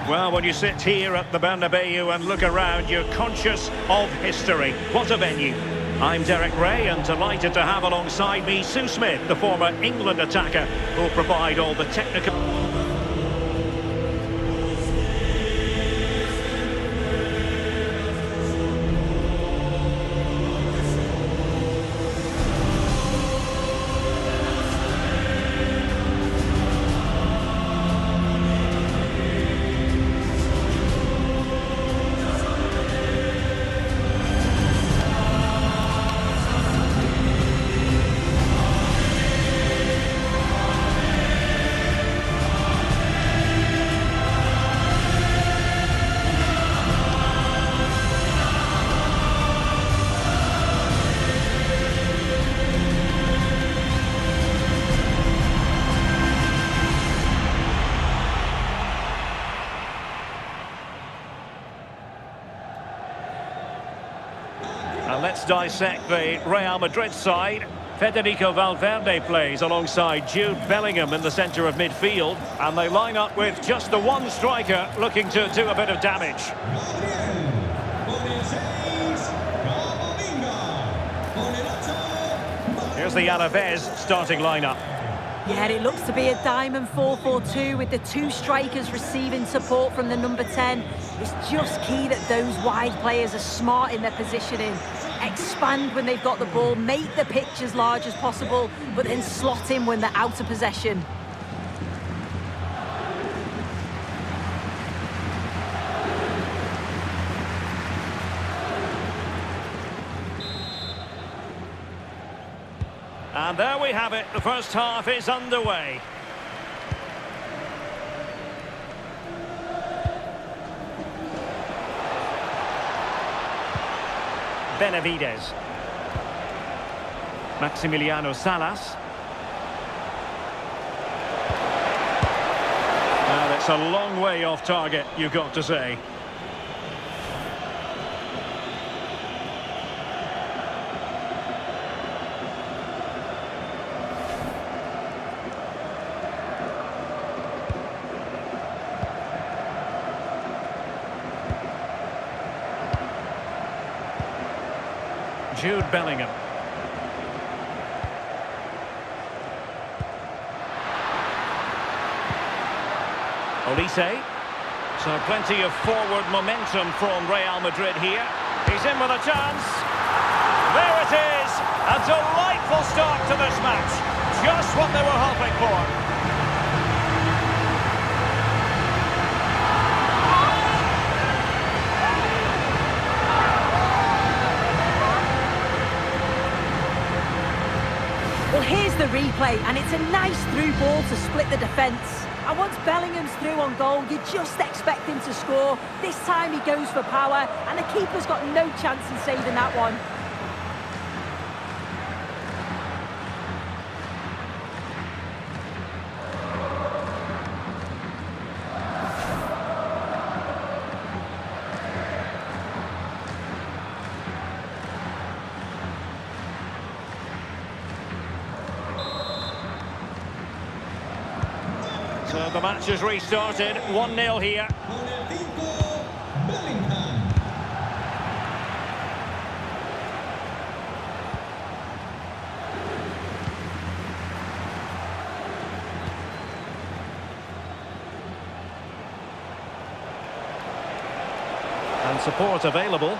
Well, when you sit here at the Bernabeu and look around, you're conscious of history. What a venue. I'm Derek Ray, and delighted to have alongside me Sue Smith, the former England attacker, who'll provide all the technical... Let's dissect the Real Madrid side. Federico Valverde plays alongside Jude Bellingham in the centre of midfield, and they line up with just the one striker looking to do a bit of damage. Here's the Alaves starting lineup. Yeah, it looks to be a diamond 4-4-2 with the two strikers receiving support from the number 10. It's just key that those wide players are smart in their positioning. Expand when they've got the ball, make the pitch as large as possible, but then slot in when they're out of possession. And there we have it, the first half is underway. Benavides. Maximiliano Salas. Now that's a long way off target, you've got to say. Jude Bellingham. Olise. So plenty of forward momentum from Real Madrid here. He's in with a chance. There it is. A delightful start to this match. Just what they were hoping for. Well, here's the replay, and it's a nice through ball to split the defence. And once Bellingham's through on goal, you just expect him to score. This time he goes for power, and the keeper's got no chance in saving that one. So the match has restarted, 1-0 here. And support available.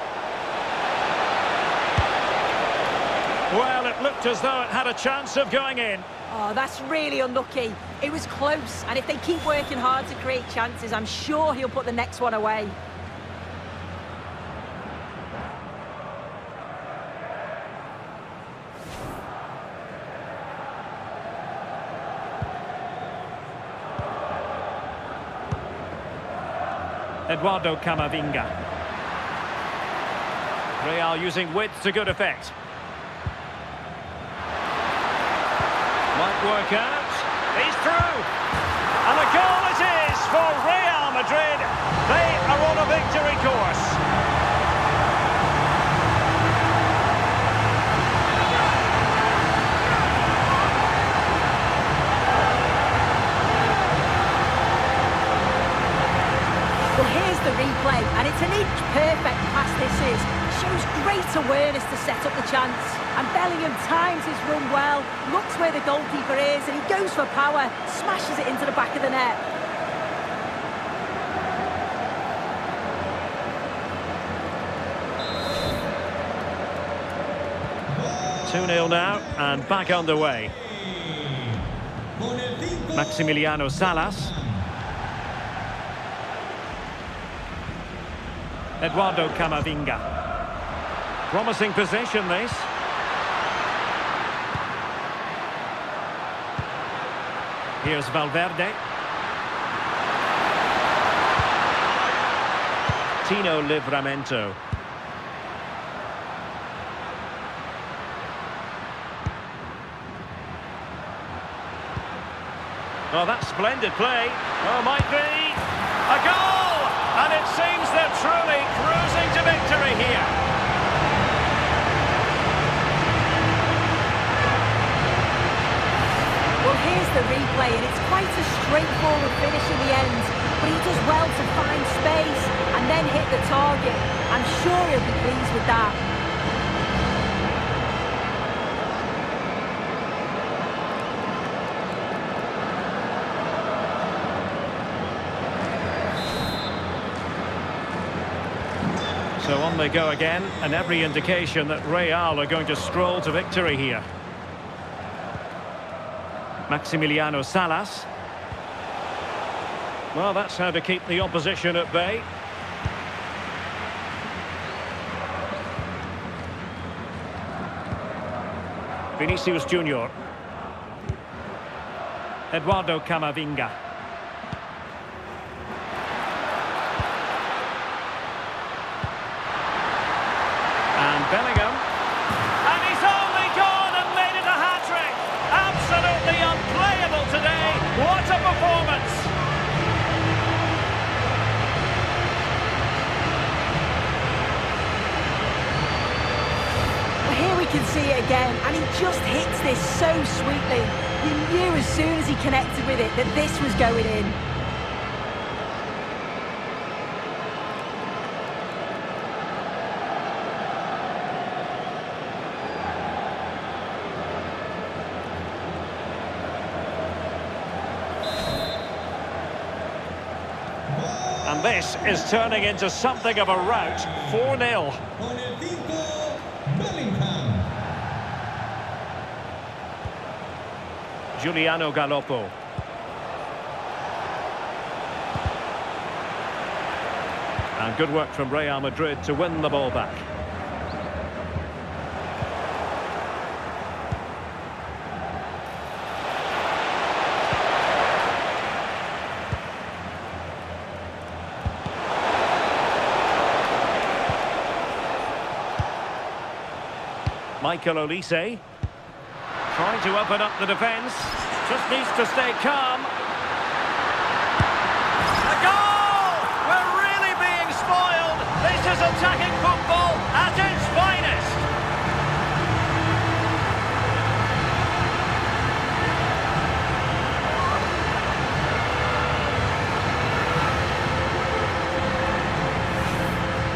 Well, it looked as though it had a chance of going in. Oh, that's really unlucky. It was close, and if they keep working hard to create chances, I'm sure he'll put the next one away. Eduardo Camavinga. Real using width to good effect. Might work out. He's through. And a goal it is for Real Madrid. They are on a victory course. replay, and it's an inch-perfect pass this is. Shows great awareness to set up the chance. And Bellingham times his run well, looks where the goalkeeper is, and he goes for power, smashes it into the back of the net. Two 2-0 now, and back underway. Maximiliano Salas. Eduardo Camavinga. Promising possession, this. Here's Valverde. Tino Livramento. Oh, that's splendid play. Oh, might be a goal! And it seems they're truly cruising to victory here. Well, here's the replay, and it's quite a straightforward finish in the end. But he does well to find space and then hit the target. I'm sure he'll be pleased with that. So on they go again, and every indication that Real are going to stroll to victory here. Maximiliano Salas. Well, that's how to keep the opposition at bay. Vinicius Junior. Eduardo Camavinga. And Bellingham. And he's only gone and made it a hat-trick. Absolutely unplayable today. What a performance. Well, here we can see it again, and he just hits this so sweetly. You knew as soon as he connected with it that this was going in. And this is turning into something of a rout. 4-0. Giuliano Galoppo. And good work from Real Madrid to win the ball back. Michael Olise trying to open up the defence, just needs to stay calm. A goal! We're really being spoiled. This is attacking football at its finest.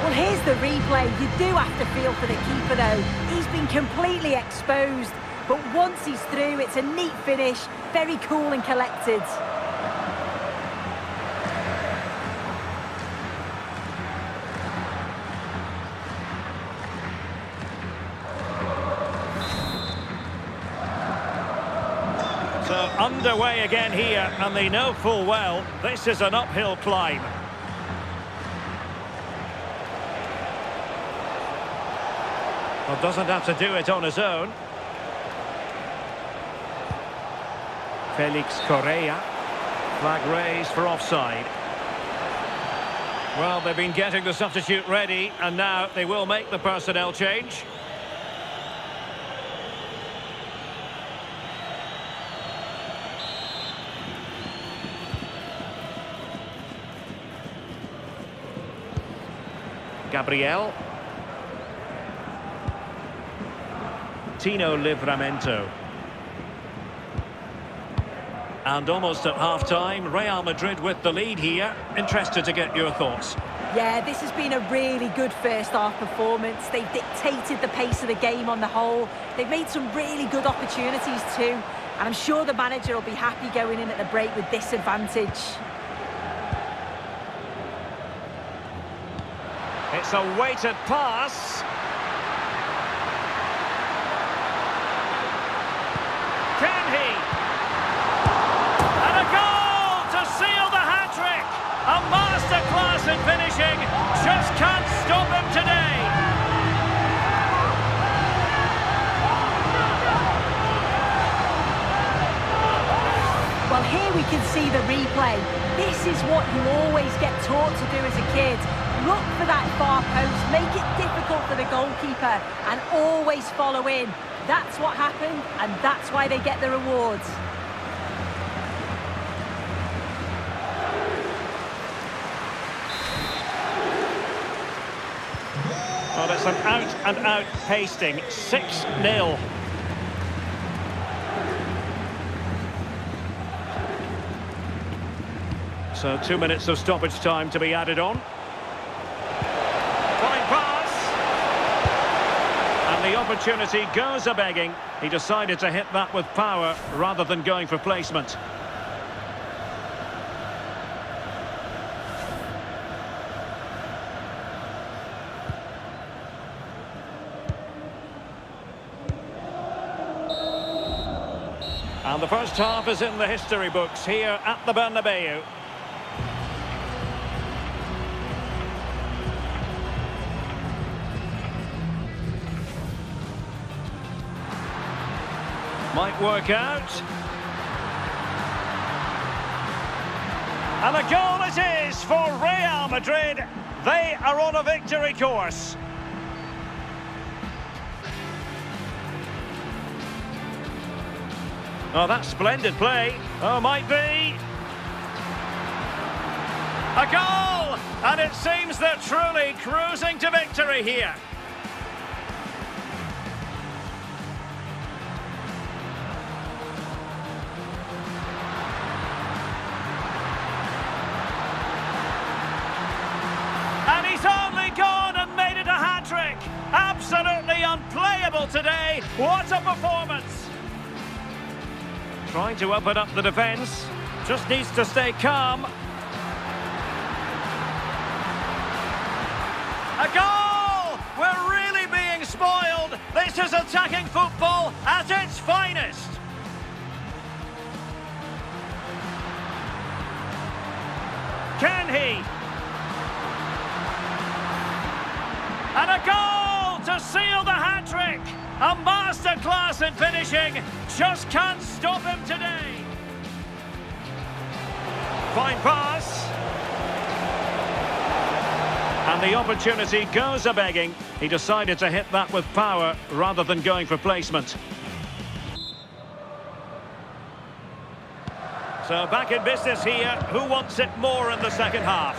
Well, here's the replay. You do have to feel for the keeper, though. He's been completely exposed, but once he's through, it's a neat finish, very cool and collected. So underway again here, and they know full well this is an uphill climb. Well, doesn't have to do it on his own. Felix Correa. Flag raised for offside. Well, they've been getting the substitute ready, and now they will make the personnel change. Gabriel. Tino Livramento. And almost at half-time, Real Madrid with the lead here. Interested to get your thoughts. Yeah, this has been a really good first-half performance. They've dictated the pace of the game on the whole. They've made some really good opportunities too. And I'm sure the manager will be happy going in at the break with this advantage. It's a weighted pass. Can he? And a goal to seal the hat-trick. A masterclass in finishing. Just can't stop him today. Well, here we can see the replay. This is what you always get taught to do as a kid. Look for that far post, make it difficult for the goalkeeper, and always follow in. That's what happened, and that's why they get the rewards. Well, it's an out-and-out pasting. 6-0. So 2 minutes of stoppage time to be added on. Fine pass. And the opportunity goes a-begging. He decided to hit that with power rather than going for placement. And the first half is in the history books here at the Bernabeu. Might work out. And a goal it is for Real Madrid. They are on a victory course. Oh, that's splendid play. Oh, might be. A goal! And it seems they're truly cruising to victory here. And he's only gone and made it a hat-trick. Absolutely unplayable today. What a performance. Trying to open up the defence. Just needs to stay calm. A goal! We're really being spoiled. This is attacking football at its finest. Can he? And a goal to seal the hat-trick. A masterclass in finishing. Just can't stop him today. Fine pass. And the opportunity goes a-begging. He decided to hit that with power rather than going for placement. So back in business here. Who wants it more in the second half?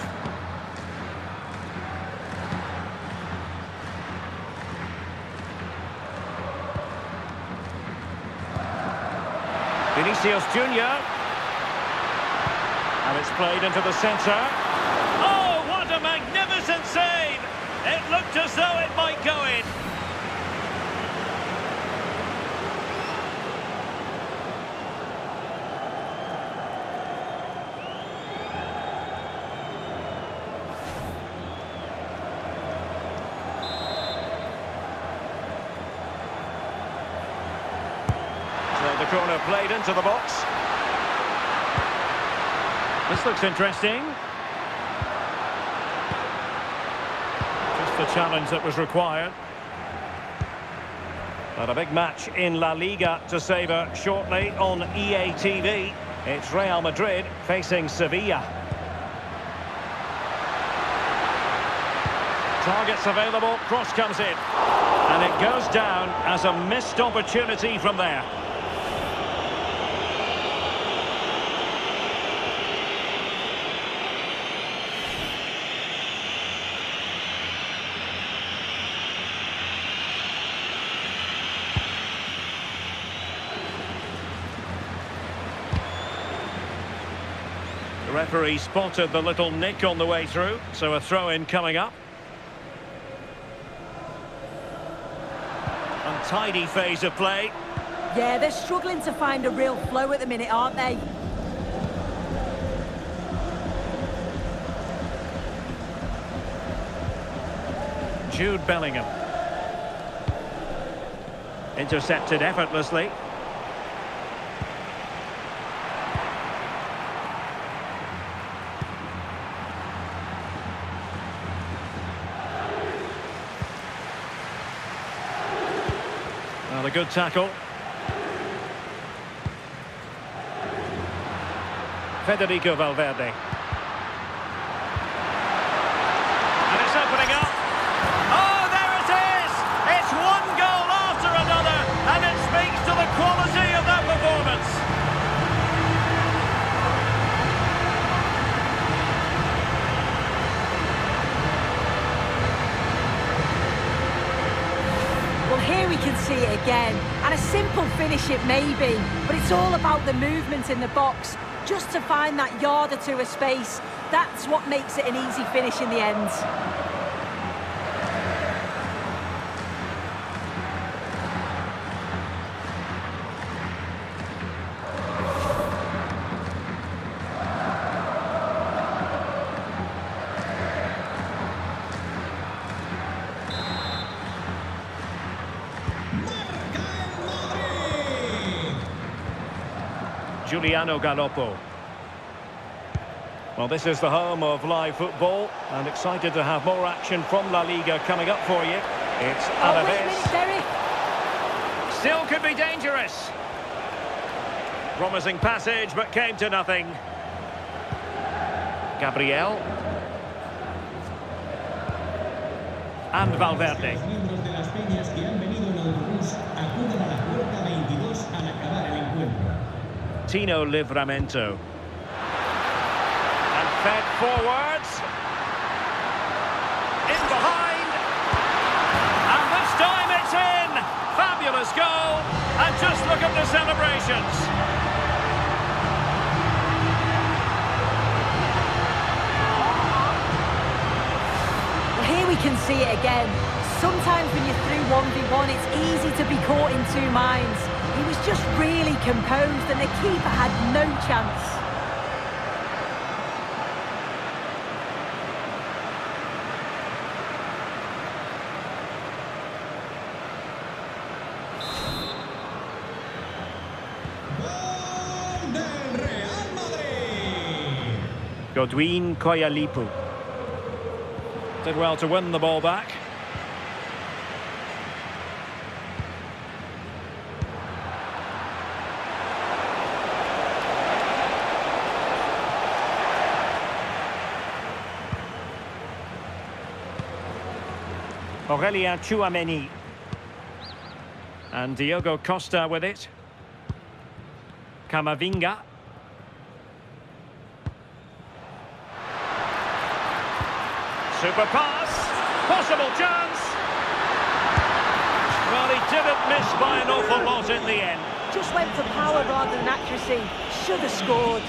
Vinicius Junior. And it's played into the centre. Oh, what a magnificent save! It looked as though it might go in. The corner played into the box. This looks interesting. Just the challenge that was required. But a big match in La Liga to savour shortly on EA TV. It's Real Madrid facing Sevilla. Targets available, cross comes in. And it goes down as a missed opportunity from there. The referee spotted the little nick on the way through, so a throw-in coming up. Untidy phase of play. Yeah, they're struggling to find a real flow at the minute, aren't they? Jude Bellingham. Intercepted effortlessly. Well, a good tackle. Federico Valverde. And it's opening up. Oh, there it is! It's one goal after another, and it speaks to the quality of that performance. Well, here we can see it again, and a simple finish it may be, but it's all about the movement in the box, just to find that yard or two of space. That's what makes it an easy finish in the end. Giuliano Galoppo. Well, this is the home of live football, and excited to have more action from La Liga coming up for you. It's Oh, wait a minute, Derek. Still could be dangerous. Promising passage, but came to nothing. Gabriel. And Valverde. Tino Livramento. And fed forwards. In behind. And this time it's in. Fabulous goal. And just look at the celebrations. Well, here we can see it again. Sometimes when you're through 1v1, it's easy to be caught in two minds. He was just really composed and the keeper had no chance. Godwin Koyalipu. Did well to win the ball back. Aurelien Tchouameni. And Diogo Costa with it. Camavinga. Super pass. Possible chance. Well, he didn't miss by an awful lot in the end. Just went for power rather than accuracy. Should have scored.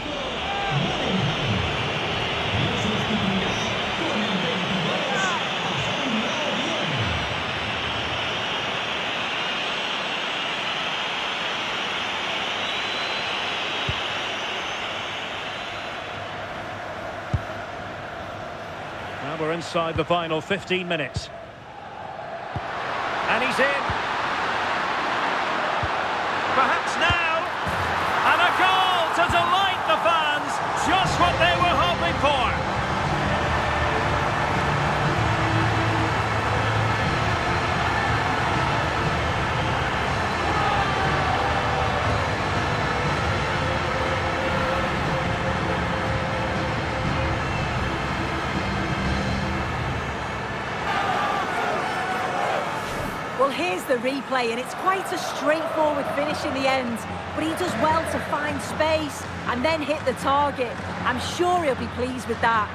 Now we're inside the final 15 minutes. And he's in. Perhaps now. And a goal to delight the fans. Just what they were hoping for. Well, here's the replay, and it's quite a straightforward finish in the end, but he does well to find space and then hit the target. I'm sure he'll be pleased with that.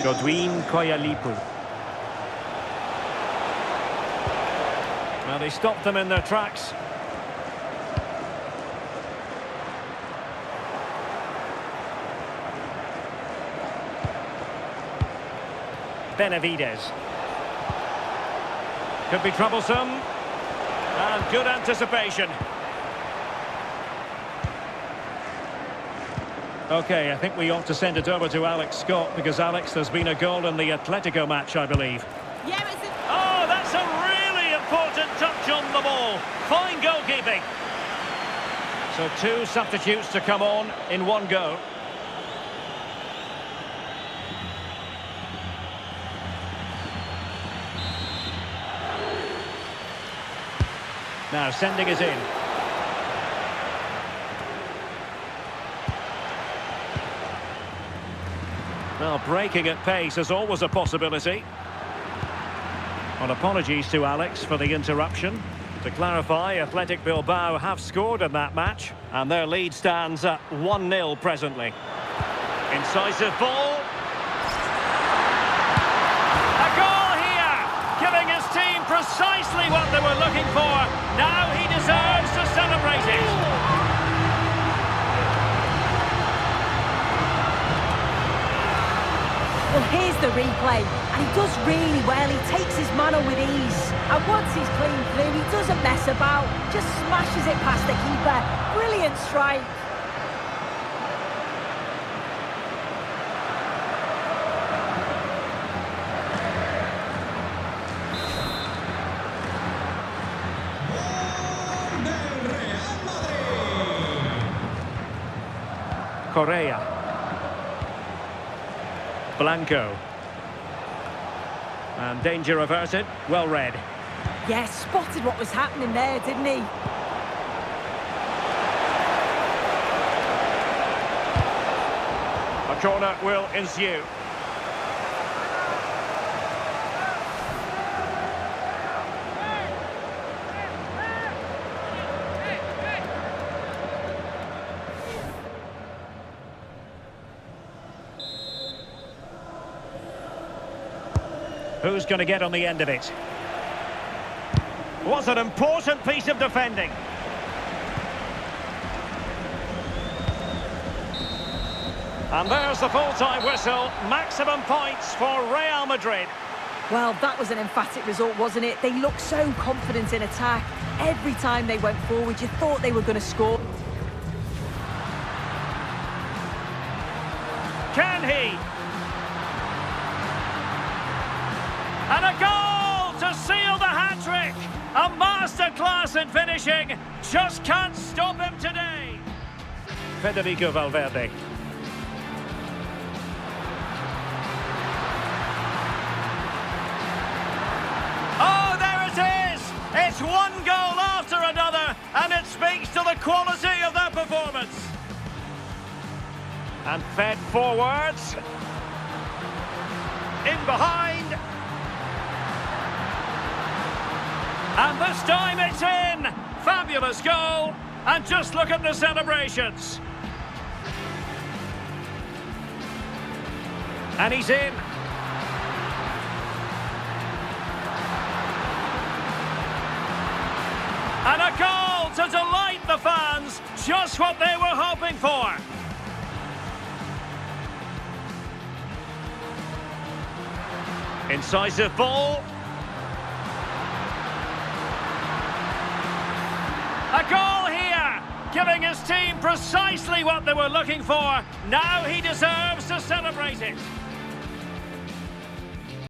Godwin Koyalipu. Well, they stopped them in their tracks. Benavides. Could be troublesome. And good anticipation. Okay, I think we ought to send it over to Alex Scott, because, Alex, there's been a goal in the Atletico match, I believe. Yeah, it's a... Oh, that's a really important touch on the ball. Fine goalkeeping. So 2 substitutes to come on in one go. Now sending it in. Well, breaking at pace is always a possibility. Well, apologies to Alex for the interruption. To clarify, Athletic Bilbao have scored in that match, and their lead stands at 1-0 presently. Incisive ball. A goal here, giving his team precisely what they were looking for. Now he deserves to celebrate it. Well, here's the replay, and he does really well. He takes his manner with ease, and once he's clean through, he doesn't mess about, just smashes it past the keeper. Brilliant strike. Correa. Blanco. And danger averted. Well read. Yeah, spotted what was happening there, didn't he? A corner will ensue. Who's going to get on the end of it? Was an important piece of defending. And there's the full-time whistle. Maximum points for Real Madrid. Well, that was an emphatic result, wasn't it? They looked so confident in attack. Every time they went forward, you thought they were going to score. Can he? And a goal to seal the hat-trick! A masterclass in finishing. Just can't stop him today. Federico Valverde. Oh, there it is! It's one goal after another, and it speaks to the quality of their performance. And fed forwards. In behind. And this time it's in! Fabulous goal! And just look at the celebrations! And he's in! And a goal to delight the fans! Just what they were hoping for! Incisive ball. A goal here, giving his team precisely what they were looking for. Now he deserves to celebrate it.